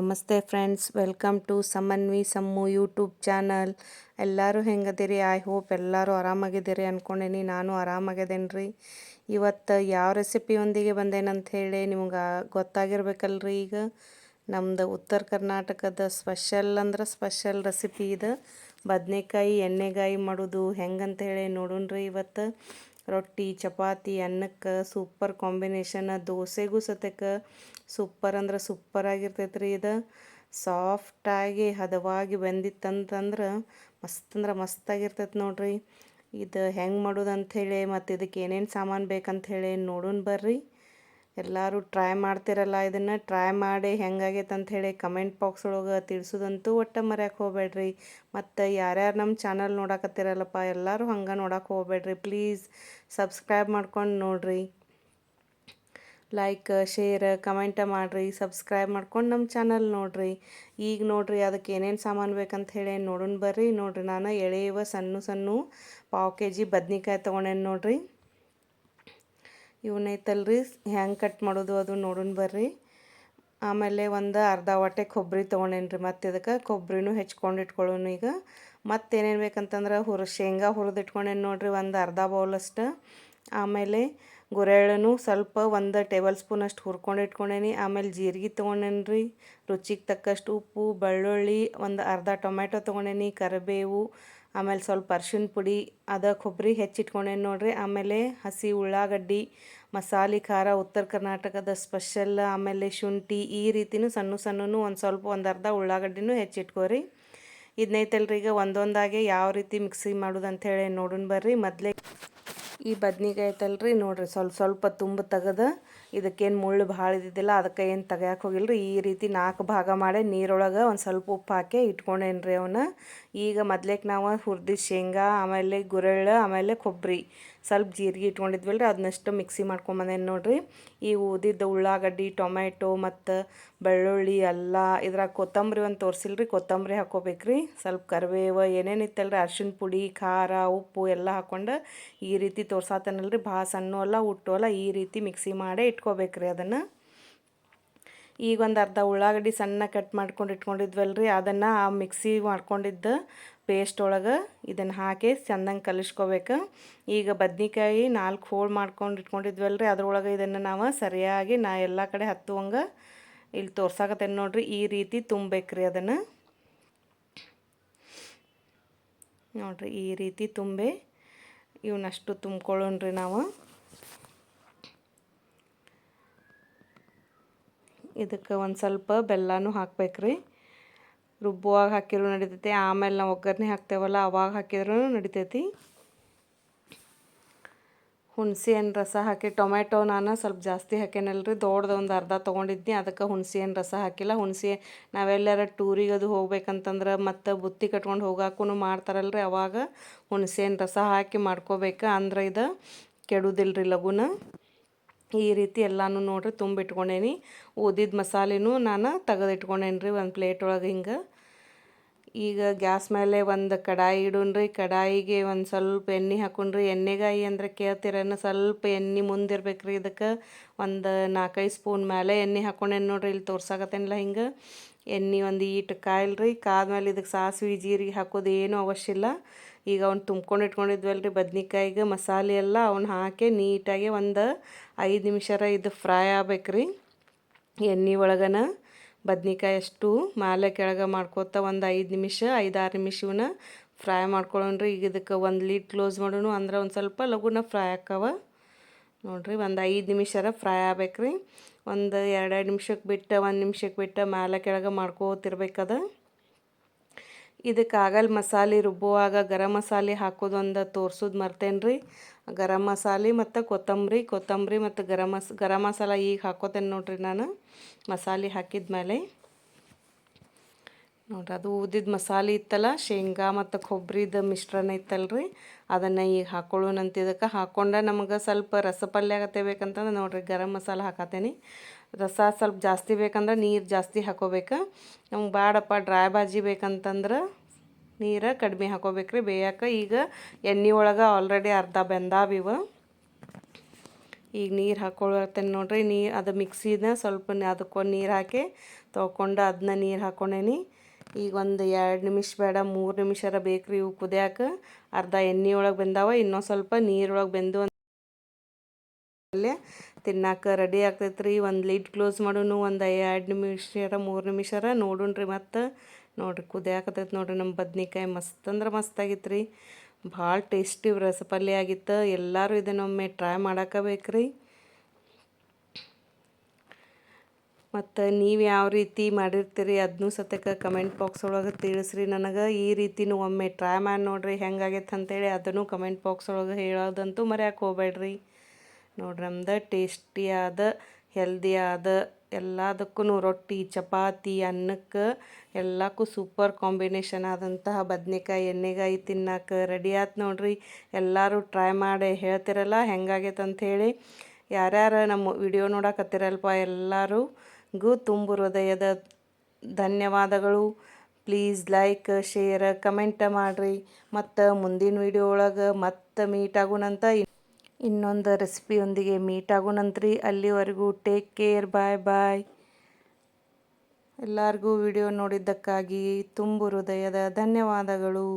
ನಮಸ್ತೆ friends, welcome to Samanvi Sammu YouTube channel. ಎಲ್ಲರೂ ಹೆಂಗದಿರಿ? ಐ ಹೋಪ್ ಎಲ್ಲರೂ ಆರಾಮಾಗಿದ್ದೀರಿ ಅಂದ್ಕೊಂಡೇನಿ. ನಾನು ಆರಾಮಾಗಿದ್ದೇನೆ ರೀ. ಇವತ್ತು ಯಾವ ರೆಸಿಪಿಯೊಂದಿಗೆ ಬಂದೇನಂತ ಹೇಳಿ ನಿಮ್ಗೆ ಗೊತ್ತಾಗಿರ್ಬೇಕಲ್ರಿ. ಈಗ ನಮ್ಮದು ಉತ್ತರ ಕರ್ನಾಟಕದ ಸ್ಪೆಷಲ್ ಅಂದ್ರೆ ಸ್ಪೆಷಲ್ ರೆಸಿಪಿ ಇದು. ಬದನೆಕಾಯಿ ಎಣ್ಣೆಗಾಯಿ ಮಾಡೋದು ಹೆಂಗಂತ ಹೇಳಿ ನೋಡೋಣ್ರಿ. ಇವತ್ತು ರೊಟ್ಟಿ ಚಪಾತಿ ಅನ್ನಕ್ಕೆ ಸೂಪರ್ ಕಾಂಬಿನೇಷನ್, ದೋಸೆಗೂ ಸತಕ್ಕೆ ಸೂಪರ್ ಅಂದ್ರೆ ಸೂಪರ್ ಆಗಿರ್ತೈತೆ ರೀ. ಇದು ಸಾಫ್ಟಾಗಿ ಹದವಾಗಿ ಬೆಂದಿತ್ತಂತಂದ್ರೆ ಮಸ್ತ್ ಅಂದ್ರೆ ಮಸ್ತಾಗಿರ್ತೈತೆ ನೋಡ್ರಿ. ಇದು ಹೆಂಗೆ ಮಾಡೋದು ಅಂಥೇಳಿ ಮತ್ತು ಇದಕ್ಕೆ ಏನೇನು ಸಾಮಾನು ಬೇಕಂಥೇಳಿ ನೋಡೋಣ ಬರ್ರಿ. ಎಲ್ಲರೂ ಟ್ರೈ ಮಾಡ್ತಿರಲ್ಲ, ಇದನ್ನು ಟ್ರೈ ಮಾಡಿ ಹೆಂಗಾಗೈತೆ ಅಂಥೇಳಿ ಕಮೆಂಟ್ ಬಾಕ್ಸ್ ಒಳಗೆ ತಿಳಿಸೋದಂತೂ ಒಟ್ಟು ಮರ್ಯಾಕೆ ಹೋಗ್ಬೇಡ್ರಿ. ಮತ್ತು ಯಾರ್ಯಾರು ನಮ್ಮ ಚಾನಲ್ ನೋಡಕತ್ತಿರಲ್ಲಪ್ಪ ಎಲ್ಲರೂ ಹಂಗೆ ನೋಡಕ್ಕೆ ಹೋಗ್ಬೇಡ್ರಿ. ಪ್ಲೀಸ್ ಸಬ್ಸ್ಕ್ರೈಬ್ ಮಾಡ್ಕೊಂಡು ನೋಡಿರಿ. ಲೈಕ್ ಶೇರ್ ಕಮೆಂಟ ಮಾಡಿರಿ, ಸಬ್ಸ್ಕ್ರೈಬ್ ಮಾಡ್ಕೊಂಡು ನಮ್ಮ ಚಾನಲ್ ನೋಡಿರಿ. ಈಗ ನೋಡಿರಿ ಅದಕ್ಕೆ ಏನೇನು ಸಾಮಾನು ಬೇಕಂತ ಹೇಳಿ ನೋಡೋಣ ಬರ್ರಿ. ನೋಡಿರಿ, ನಾನು ಎಳೆಯುವ ಸಣ್ಣ ಸಣ್ಣ ಪಾವು ಕೆಜಿ ಬದ್ನಿಕಾಯಿ ತೊಗೊಂಡೇನು ನೋಡಿರಿ. ಇವನ್ನೈತಲ್ರಿ ಹೆಂಗೆ ಕಟ್ ಮಾಡೋದು ಅದು ನೋಡೋಣ ಬರ್ರಿ. ಆಮೇಲೆ ಒಂದು ಅರ್ಧ ವಾಟೆ ಕೊಬ್ಬರಿ ತೊಗೊಂಡೇನಿ ರೀ. ಮತ್ತು ಇದಕ್ಕೆ ಕೊಬ್ಬರಿನೂ ಹೆಚ್ಕೊಂಡು ಇಟ್ಕೊಳ್ಳೋನು. ಈಗ ಮತ್ತೇನೇನು ಬೇಕಂತಂದ್ರೆ ಶೇಂಗಾ ಹುರಿದು ಇಟ್ಕೊಂಡೇನು ನೋಡಿರಿ, ಒಂದು ಅರ್ಧ ಬೌಲಷ್ಟು. ಆಮೇಲೆ ಗುರೆಳ್ಳೂ ಸ್ವಲ್ಪ ಒಂದು ಟೇಬಲ್ ಸ್ಪೂನಷ್ಟು ಹುರ್ಕೊಂಡು ಇಟ್ಕೊಂಡೇನಿ. ಆಮೇಲೆ ಜೀರಿಗೆ ತೊಗೊಂಡೇನಿ ರೀ, ರುಚಿಗೆ ತಕ್ಕಷ್ಟು ಉಪ್ಪು, ಬೆಳ್ಳುಳ್ಳಿ, ಒಂದು ಅರ್ಧ ಟೊಮೆಟೊ ತೊಗೊಂಡೇನಿ, ಕರಿಬೇವು, ಆಮೇಲೆ ಸ್ವಲ್ಪ ಅರ್ಶಿಣ ಪುಡಿ, ಕೊಬ್ಬರಿ ಹೆಚ್ಚಿಟ್ಕೊಂಡೇನಿ ನೋಡಿರಿ. ಆಮೇಲೆ ಹಸಿ ಉಳ್ಳಾಗಡ್ಡಿ, ಮಸಾಲೆ ಖಾರ ಉತ್ತರ ಕರ್ನಾಟಕದ ಸ್ಪೆಷಲ್, ಆಮೇಲೆ ಶುಂಠಿ, ಈ ರೀತಿನೂ ಸಣ್ಣ ಸಣ್ಣನೂ ಒಂದು ಅರ್ಧ ಉಳ್ಳಾಗಡ್ಡಿನೂ ಹೆಚ್ಚಿಟ್ಕೋರಿ. ಇದನ್ನೈತಲ್ರಿ ಈಗ ಒಂದೊಂದಾಗೆ ಯಾವ ರೀತಿ ಮಿಕ್ಸಿ ಮಾಡೋದು ಅಂಥೇಳಿ ನೋಡೋಣ ಬರ್ರಿ. ಮೊದಲೇ ಈ ಬದ್ನಿಕಾಯಿ ಐತಲ್ರಿ ನೋಡಿರಿ, ಸ್ವಲ್ಪ ತುಂಬ ತೆಗೆದು ಇದಕ್ಕೇನು ಮುಳ್ಳು ಭಾಳ ಇದ್ದಿದ್ದಿಲ್ಲ, ಅದಕ್ಕೆ ಏನು ತೆಗಿಯಕ್ಕೆ ಹೋಗಿಲ್ಲ ರೀ. ಈ ರೀತಿ 4 ಭಾಗ ಮಾಡಿ ನೀರೊಳಗೆ ಒಂದು ಸ್ವಲ್ಪ ಉಪ್ಪು ಹಾಕಿ ಇಟ್ಕೊಂಡೇನಿ ರೀ ಅವನ್ನ. ಈಗ ಮೊದ್ಲೇಕ್ಕೆ ನಾವು ಹುರಿದಿದ್ದ ಶೇಂಗಾ, ಆಮೇಲೆ ಗುರೆಳ್ಳು, ಆಮೇಲೆ ಕೊಬ್ಬರಿ, ಸ್ವಲ್ಪ ಜೀರಿಗೆ ಇಟ್ಕೊಂಡಿದ್ವಲ್ಲ ರೀ, ಅದನ್ನಷ್ಟು ಮಿಕ್ಸಿ ಮಾಡ್ಕೊಂಬಂದೇನು ನೋಡಿರಿ. ಈ ಉದಿದ್ದ ಉಳ್ಳಾಗಡ್ಡಿ, ಟೊಮೆಟೊ ಮತ್ತು ಬೆಳ್ಳುಳ್ಳಿ ಎಲ್ಲ ಇದ್ರಾಗ ಕೊತ್ತಂಬರಿ ಒಂದು ತೋರಿಸಿಲ್ರಿ, ಕೊತ್ತಂಬರಿ ಹಾಕ್ಕೋಬೇಕ್ರಿ. ಸ್ವಲ್ಪ ಕರಿಬೇವು ಏನೇನು ಇತ್ತಲ್ರಿ, ಅರ್ಶಿಣ ಪುಡಿ, ಖಾರ, ಉಪ್ಪು ಎಲ್ಲ ಹಾಕ್ಕೊಂಡು ಈ ರೀತಿ ತೋರ್ಸಾತನಲ್ರಿ, ಭಾಳ ಸಣ್ಣ ಅಲ್ಲ ಉಟ್ಟು ಅಲ್ಲ, ಈ ರೀತಿ ಮಿಕ್ಸಿ ಮಾಡಿ ಇಟ್ಕೋಬೇಕ್ರಿ ಅದನ್ನು. ಈಗ ಒಂದು ಅರ್ಧ ಉಳ್ಳಾಗಡ್ಡಿ ಸಣ್ಣ ಕಟ್ ಮಾಡ್ಕೊಂಡು ಇಟ್ಕೊಂಡಿದ್ವಲ್ರಿ, ಅದನ್ನು ಆ ಮಿಕ್ಸಿ ಮಾಡ್ಕೊಂಡಿದ್ದ ಪೇಸ್ಟ್ ಒಳಗೆ ಇದನ್ನು ಹಾಕಿ ಚೆಂದಂಗೆ ಕಲಿಸ್ಕೋಬೇಕು. ಈಗ ಬದ್ನಿಕಾಯಿ 4 ಹೋಳು ಮಾಡ್ಕೊಂಡು ಇಟ್ಕೊಂಡಿದ್ವಲ್ರಿ, ಅದ್ರೊಳಗೆ ಇದನ್ನು ನಾವು ಸರಿಯಾಗಿ ಎಲ್ಲ ಕಡೆ ಹತ್ತುವಂಗೆ ಇಲ್ಲಿ ತೋರ್ಸಾಕತ್ತೇನೆ ನೋಡಿರಿ, ಈ ರೀತಿ ತುಂಬಬೇಕ್ರಿ ಅದನ್ನು. ನೋಡಿರಿ ಈ ರೀತಿ ತುಂಬೆ ಇವನ್ನಷ್ಟು ತುಂಬ್ಕೊಳ್ಳೋಣ್ರಿ ನಾವು. ಇದಕ್ಕೆ ಒಂದು ಸ್ವಲ್ಪ ಬೆಲ್ಲನೂ ಹಾಕ್ಬೇಕ್ರಿ. ರುಬ್ಬುವಾಗ ಹಾಕಿರೂ ನಡಿತೈತಿ, ಆಮೇಲೆ ನಾವು ಒಗ್ಗರಣೆ ಹಾಕ್ತೇವಲ್ಲ ಅವಾಗ ಹಾಕಿದ್ರೂ ನಡಿತೈತಿ. ಹುಣಸೆ ಹಣ್ಣು ರಸ ಹಾಕಿ, ಟೊಮೆಟೊ ನಾನು ಸ್ವಲ್ಪ ಜಾಸ್ತಿ ಹಾಕೇನಲ್ರಿ, ದೊಡ್ಡದು ಒಂದು ಅರ್ಧ ತೊಗೊಂಡಿದ್ನಿ, ಅದಕ್ಕೆ ಹುಣಸೆ ಹಣ್ಣು ರಸ ಹಾಕಿಲ್ಲ. ನಾವೆಲ್ಲರ ಟೂರಿಗೆ ಅದು ಹೋಗ್ಬೇಕಂತಂದ್ರೆ ಮತ್ತು ಬುತ್ತಿ ಕಟ್ಕೊಂಡು ಹೋಗಾಕೂ ಮಾಡ್ತಾರಲ್ರಿ, ಅವಾಗ ಹುಣಸೆ ಹಣ್ಣು ರಸ ಹಾಕಿ ಮಾಡ್ಕೋಬೇಕು, ಅಂದ್ರೆ ಇದು ಕೆಡುವುದಿಲ್ರಿ ಲಘುನ. ಈ ರೀತಿ ಎಲ್ಲನೂ ನೋಡಿರಿ ತುಂಬಿಟ್ಕೊಂಡೇನಿ. ಉದಿದ ಮಸಾಲೆನೂ ನಾನು ತೆಗೆದಿಟ್ಕೊಂಡೇನಿ ರೀ ಒಂದು ಪ್ಲೇಟ್ ಒಳಗೆ ಹಿಂಗೆ. ಈಗ ಗ್ಯಾಸ್ ಮೇಲೆ ಒಂದು ಕಡಾಯಿ ಇಡೋಣ್ರಿ. ಕಡಾಯಿಗೆ ಒಂದು ಸ್ವಲ್ಪ ಎಣ್ಣೆ ಹಾಕೊಂಡ್ರಿ. ಎಣ್ಣೆಗಾಯಿ ಅಂದ್ರೆ ಕೇಳ್ತೀರೇನು, ಸ್ವಲ್ಪ ಎಣ್ಣೆ ಮುಂದಿರ್ಬೇಕು ರೀ. ಇದಕ್ಕೆ ಒಂದು 4-5 ಸ್ಪೂನ್ ಮೇಲೆ ಎಣ್ಣೆ ಹಾಕೊಂಡೇನು ನೋಡಿರಿ, ಇಲ್ಲಿ ತೋರ್ಸಾಕತ್ತೇನಿಲ್ಲ ಹಿಂಗೆ. ಎಣ್ಣೆ ಒಂದು ಈಟು ಕಾಯಿಲ್ರಿ, ಕಾದ್ಮೇಲೆ ಇದಕ್ಕೆ ಸಾಸಿವೆ ಜೀರಿಗೆ ಹಾಕೋದು ಏನೂ ಅವಶ್ಯ ಇಲ್ಲ. ಈಗ ಅವ್ನು ತುಂಬ್ಕೊಂಡು ಇಟ್ಕೊಂಡಿದ್ವಲ್ರಿ ಬದ್ನಿಕಾಯಿಗೆ ಮಸಾಲೆ ಎಲ್ಲ ಅವ್ನು ಹಾಕಿ ನೀಟಾಗಿ ಒಂದು 5 ನಿಮಿಷ ಇದು ಫ್ರೈ ಆಗ್ಬೇಕ್ರಿ ಎಣ್ಣೆ ಒಳಗನ. ಬದ್ನಿಕಾಯಿ ಅಷ್ಟು ಮೇಲೆ ಕೆಳಗೆ ಮಾಡ್ಕೋತ ಒಂದು 5-6 ನಿಮಿಷ ಇವನ್ನ ಫ್ರೈ ಮಾಡ್ಕೊಳ್ಳೋಣ್ರಿ. ಈಗ ಇದಕ್ಕೆ ಒಂದು ಲೀಡ್ ಕ್ಲೋಸ್ ಮಾಡೋಣ, ಅಂದ್ರೆ ಒಂದು ಸ್ವಲ್ಪ ಲಘುನ ಫ್ರೈ ಆಕ್ಕವ ನೋಡಿರಿ. ಒಂದು 5 ನಿಮಿಷ ಫ್ರೈ ಆಗ್ಬೇಕ್ರಿ. ಒಂದು 2 ನಿಮಿಷಕ್ಕೆ ಬಿಟ್ಟು 1 ನಿಮಿಷಕ್ಕೆ ಬಿಟ್ಟು ಮೇಲೆ ಕೆಳಗೆ ಮಾಡ್ಕೋತಿರ್ಬೇಕದ. ಇದಕ್ಕೆ ಆಗಲ್ಲ ಮಸಾಲೆ ರುಬ್ಬುವಾಗ ಗರಂ ಮಸಾಲೆ ಹಾಕೋದೊಂದು ತೋರ್ಸೋದು ಮರ್ತೇನೆ ರೀ. ಗರಂ ಮಸಾಲೆ ಮತ್ತು ಕೊತ್ತಂಬರಿ ಮತ್ತು ಗರಂ ಮಸಾಲ ಈಗ ಹಾಕೋತೇನೆ ನೋಡಿರಿ ನಾನು ಮಸಾಲೆ ಹಾಕಿದ್ಮೇಲೆ. ನೋಡ್ರಿ ಅದು ಉದಿದ ಮಸಾಲೆ ಇತ್ತಲ್ಲ, ಶೇಂಗಾ ಮತ್ತು ಕೊಬ್ಬರಿದ ಮಿಶ್ರಣ ಇತ್ತಲ್ರಿ, ಅದನ್ನು ಈಗ ಹಾಕೊಳ್ಳೋಣಂತ. ಇದಕ್ಕೆ ಹಾಕ್ಕೊಂಡ ನಮಗೆ ಸ್ವಲ್ಪ ರಸಪಲ್ಯ ಬೇಕಂತಂದ್ರೆ ನೋಡಿರಿ ಗರಂ ಮಸಾಲ ಹಾಕತ್ತೇನೆ. ರಸ ಸ್ವಲ್ಪ ಜಾಸ್ತಿ ಬೇಕಂದ್ರೆ ನೀರು ಜಾಸ್ತಿ ಹಾಕೋಬೇಕು. ನಮ್ಗೆ ಬೇಡಪ್ಪ ಡ್ರೈ ಬಾಜಿ ಬೇಕಂತಂದ್ರೆ ನೀರು ಕಡಿಮೆ ಹಾಕೋಬೇಕ್ರಿ ಬೇಯಕ್ಕೆ. ಈಗ ಎಣ್ಣೆ ಒಳಗೆ ಆಲ್ರೆಡಿ ಅರ್ಧ ಬೆಂದಾವಿವ. ಈಗ ನೀರು ಹಾಕ್ಕೊಳತ್ತೇನೆ ನೋಡಿರಿ. ಅದು ಮಿಕ್ಸಿನ ಸ್ವಲ್ಪ ಅದಕ್ಕೊಂದು ನೀರು ಹಾಕಿ ತೊಳ್ಕೊಂಡು ಅದನ್ನ ನೀರು ಹಾಕ್ಕೊಂಡೇನಿ. ಈಗ ಒಂದು 2 ನಿಮಿಷ ಬೇಡ 3 ನಿಮಿಷರ ಬೇಕ್ರಿ ಇವು ಕುದಿಯಾಕ. ಅರ್ಧ ಎಣ್ಣೆ ಒಳಗೆ ಬೆಂದಾವ, ಇನ್ನೊಂದು ಸ್ವಲ್ಪ ನೀರೊಳಗೆ ಬೆಂದು ಅಲ್ಲೇ ತಿನ್ನಾಕ ರೆಡಿ ಆಗ್ತೈತ್ರಿ. ಒಂದು ಲಿಡ್ ಕ್ಲೋಸ್ ಮಾಡೋನು, ಒಂದು 2 ನಿಮಿಷರ 3 ನಿಮಿಷರ ನೋಡುಣ್ರಿ. ಮತ್ತು ನೋಡಿರಿ ಕುದಿಯಾಕತೈತೆ ನೋಡಿರಿ. ನಮ್ಮ ಬದ್ನಿಕಾಯಿ ಮಸ್ತ್ ಅಂದ್ರೆ ಮಸ್ತ್ ಆಗಿತ್ತು ರೀ. ಭಾಳ ಟೇಸ್ಟಿ ರಸಪಲ್ಯ ಆಗಿತ್ತು. ಎಲ್ಲರೂ ಇದನ್ನೊಮ್ಮೆ ಟ್ರೈ ಮಾಡಾಕಬೇಕ್ರಿ. ಮತ್ತು ನೀವು ಯಾವ ರೀತಿ ಮಾಡಿರ್ತೀರಿ ಅದನ್ನೂ ಸತಕ ಕಮೆಂಟ್ ಬಾಕ್ಸ್ ಒಳಗೆ ತಿಳಿಸ್ರಿ ನನಗೆ. ಈ ರೀತಿನೂ ಒಮ್ಮೆ ಟ್ರೈ ಮಾಡಿ ನೋಡಿರಿ ಹೆಂಗಾಗೈತೆ ಅಂತೇಳಿ. ಅದನ್ನು ಕಮೆಂಟ್ ಬಾಕ್ಸ್ ಒಳಗೆ ಹೇಳೋದಂತೂ ಮರ್ಯಾಕೆ ಹೋಗ್ಬೇಡ್ರಿ. ನೋಡ್ರಿ ನಮ್ದು ಟೇಸ್ಟಿಯಾದ ಹೆಲ್ದಿಯಾದ ಎಲ್ಲದಕ್ಕೂ ರೊಟ್ಟಿ ಚಪಾತಿ ಅನ್ನಕ್ಕೆ ಎಲ್ಲಕ್ಕೂ ಸೂಪರ್ ಕಾಂಬಿನೇಷನ್ ಆದಂತಹ ಬದ್ನೆಕಾಯಿ ಎಣ್ಣೆಗಾಯಿ ತಿನ್ನಕ್ಕೆ ರೆಡಿ ಆಯ್ತು ನೋಡ್ರಿ. ಎಲ್ಲರೂ ಟ್ರೈ ಮಾಡಿ ಹೇಳ್ತಿರಲ್ಲ ಹೆಂಗಾಗೈತೆ ಅಂಥೇಳಿ. ಯಾರ್ಯಾರು ನಮ್ಮ ವಿಡಿಯೋ ನೋಡಕತ್ತಿರಲ್ಪ ಎಲ್ಲರಿಗೂ ತುಂಬು ಹೃದಯದ ಧನ್ಯವಾದಗಳು. ಪ್ಲೀಸ್ ಲೈಕ್ ಶೇರ್ ಕಮೆಂಟ್ ಮಾಡಿರಿ. ಮತ್ತು ಮುಂದಿನ ವಿಡಿಯೋ ಒಳಗೆ ಮತ್ತೆ ಮೀಟ್ ಆಗೋಣಂತ. ಇನ್ನೊಂದು ರೆಸಿಪಿಯೊಂದಿಗೆ ಮೀಟ್ ಆಗೋಣಂತ್ರಿ. ಅಲ್ಲಿವರೆಗೂ ಟೇಕ್ ಕೇರ್. ಬಾಯ್ ಬಾಯ್. ಎಲ್ಲರಿಗೂ ವಿಡಿಯೋ ನೋಡಿದ್ದಕ್ಕಾಗಿ ತುಂಬು ಹೃದಯದ ಧನ್ಯವಾದಗಳು.